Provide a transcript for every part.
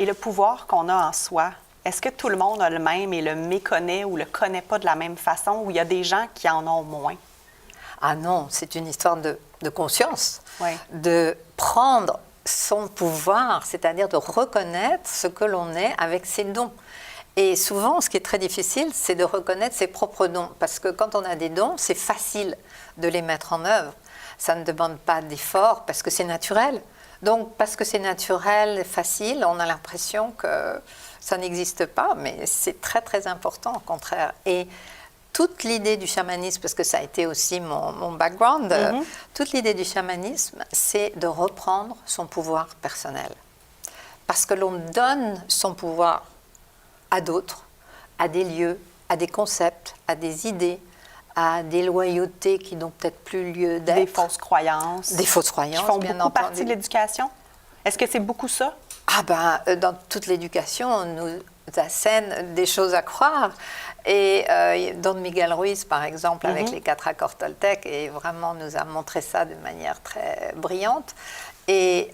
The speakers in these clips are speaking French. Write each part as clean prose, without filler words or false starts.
Et le pouvoir qu'on a en soi, est-ce que tout le monde a le même et le méconnaît ou le connaît pas de la même façon, ou il y a des gens qui en ont moins? Ah non, c'est une histoire de conscience, Oui. de prendre son pouvoir, c'est-à-dire de reconnaître ce que l'on est avec ses dons. Et souvent, ce qui est très difficile, c'est de reconnaître ses propres dons. Parce que quand on a des dons, c'est facile de les mettre en œuvre. Ça ne demande pas d'effort parce que c'est naturel. Donc, parce que c'est naturel, facile, on a l'impression que ça n'existe pas. Mais c'est très, très important, au contraire. Et toute l'idée du chamanisme, parce que ça a été aussi mon background, toute l'idée du chamanisme, c'est de reprendre son pouvoir personnel. Parce que l'on donne son pouvoir à d'autres, à des lieux, à des concepts, à des idées, à des loyautés qui n'ont peut-être plus lieu d'être. Des fausses croyances. Des fausses croyances, qui font bien beaucoup entendu. partie de l'éducation? Est-ce que c'est beaucoup ça? Ah ben, dans toute l'éducation, on nous assène des choses à croire. Et Don Miguel Ruiz, par exemple, avec les 4 accords Toltec, et vraiment nous a montré ça de manière très brillante. Et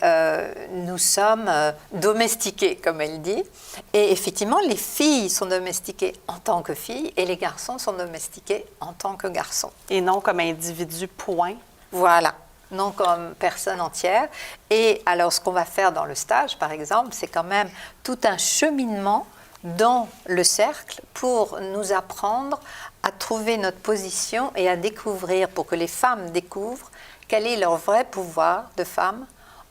nous sommes domestiqués, comme elle dit. Et effectivement, les filles sont domestiquées en tant que filles et les garçons sont domestiqués en tant que garçons. Et non comme individu, point. Voilà, non comme personne entière. Et alors, ce qu'on va faire dans le stage, par exemple, c'est quand même tout un cheminement dans le cercle pour nous apprendre à trouver notre position et à découvrir, pour que les femmes découvrent quel est leur vrai pouvoir de femme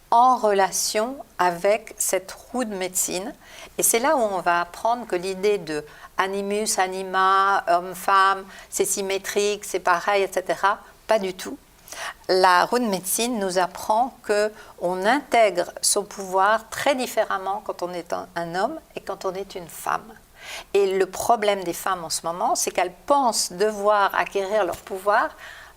en relation avec cette roue de médecine. Et c'est là où on va apprendre que l'idée de animus, anima, homme-femme, c'est symétrique, c'est pareil, etc., pas du tout. La roue de médecine nous apprend qu'on intègre son pouvoir très différemment quand on est un homme et quand on est une femme. Et le problème des femmes en ce moment, c'est qu'elles pensent devoir acquérir leur pouvoir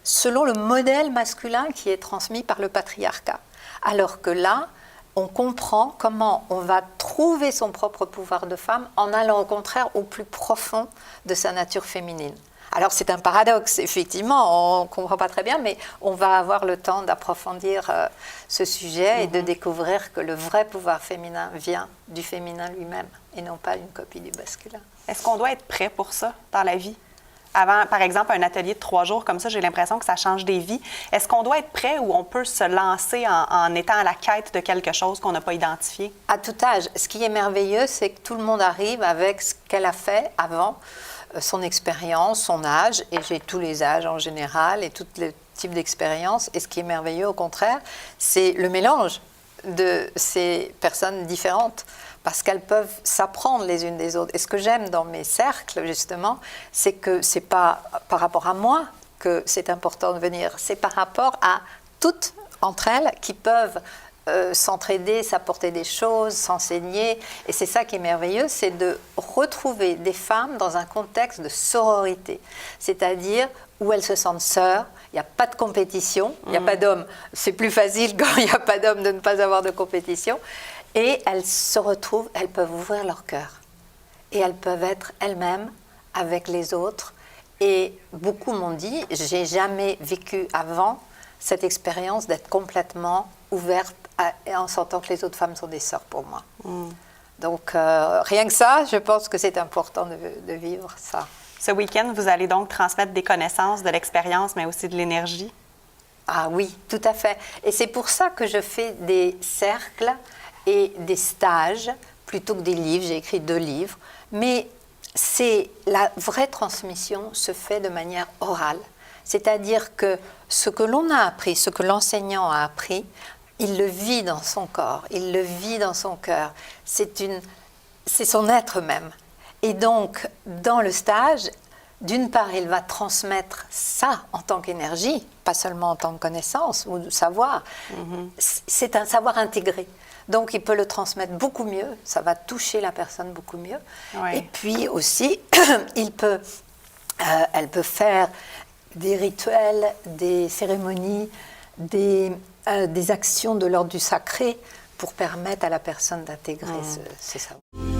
selon le modèle masculin qui est transmis par le patriarcat. Alors que là, on comprend comment on va trouver son propre pouvoir de femme en allant au contraire au plus profond de sa nature féminine. Alors c'est un paradoxe, effectivement, on ne comprend pas très bien, mais on va avoir le temps d'approfondir ce sujet et de découvrir que le vrai pouvoir féminin vient du féminin lui-même et non pas une copie du masculin. Est-ce qu'on doit être prêt pour ça dans la vie? Avant, par exemple, un atelier de 3 jours comme ça, j'ai l'impression que ça change des vies. Est-ce qu'on doit être prêt ou on peut se lancer en étant à la quête de quelque chose qu'on n'a pas identifié? À tout âge. Ce qui est merveilleux, c'est que tout le monde arrive avec ce qu'elle a fait avant, son expérience, son âge, et j'ai tous les âges en général et tous les types d'expériences. Et ce qui est merveilleux, au contraire, c'est le mélange de ces personnes différentes, parce qu'elles peuvent s'apprendre les unes des autres. Et ce que j'aime dans mes cercles, justement, c'est que ce n'est pas par rapport à moi que c'est important de venir, c'est par rapport à toutes entre elles qui peuvent s'entraider, s'apporter des choses, s'enseigner. Et c'est ça qui est merveilleux, c'est de retrouver des femmes dans un contexte de sororité, c'est-à-dire où elles se sentent sœurs, il n'y a pas de compétition, il n'y a pas d'hommes. C'est plus facile quand il n'y a pas d'hommes de ne pas avoir de compétition. Et elles se retrouvent, elles peuvent ouvrir leur cœur. Et elles peuvent être elles-mêmes avec les autres. Et beaucoup m'ont dit, j'ai jamais vécu avant cette expérience d'être complètement ouverte en sentant que les autres femmes sont des sœurs pour moi. Donc rien que ça, je pense que c'est important de vivre ça. Ce week-end, vous allez donc transmettre des connaissances, de l'expérience, mais aussi de l'énergie? Ah oui, tout à fait. Et c'est pour ça que je fais des cercles et des stages plutôt que des livres. J'ai écrit 2 livres. Mais la vraie transmission se fait de manière orale. C'est-à-dire que ce que l'on a appris, ce que l'enseignant a appris, il le vit dans son corps, il le vit dans son cœur. C'est son être même. Et donc, dans le stage, d'une part, il va transmettre ça en tant qu'énergie, pas seulement en tant que connaissance ou savoir. C'est un savoir intégré. Donc, il peut le transmettre beaucoup mieux, ça va toucher la personne beaucoup mieux. Oui. Et puis aussi, elle peut faire des rituels, des cérémonies, des actions de l'ordre du sacré pour permettre à la personne d'intégrer ce savoir.